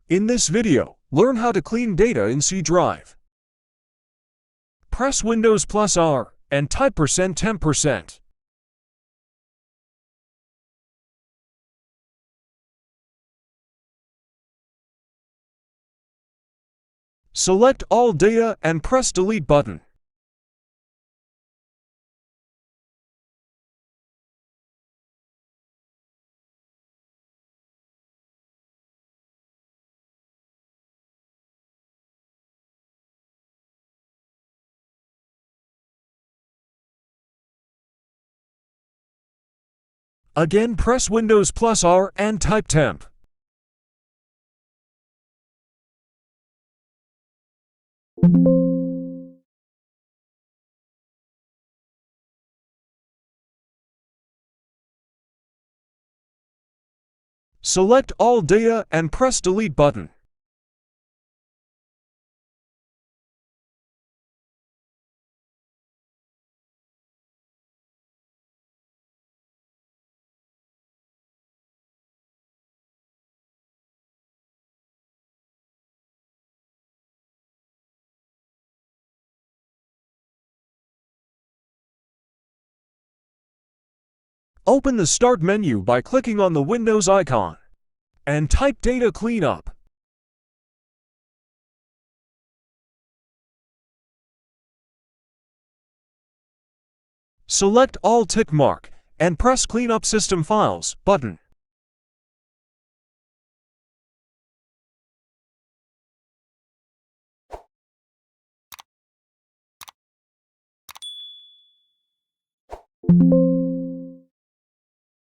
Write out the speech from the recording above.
In this video, learn how to clean data in C Drive. Press Windows plus R and type %temp%. Select all data and press Delete button. Again, press Windows plus R and type temp. Select all data and press Delete button. Open the Start menu by clicking on the Windows icon and type Data Cleanup. Select all tick mark and press Clean up System Files button.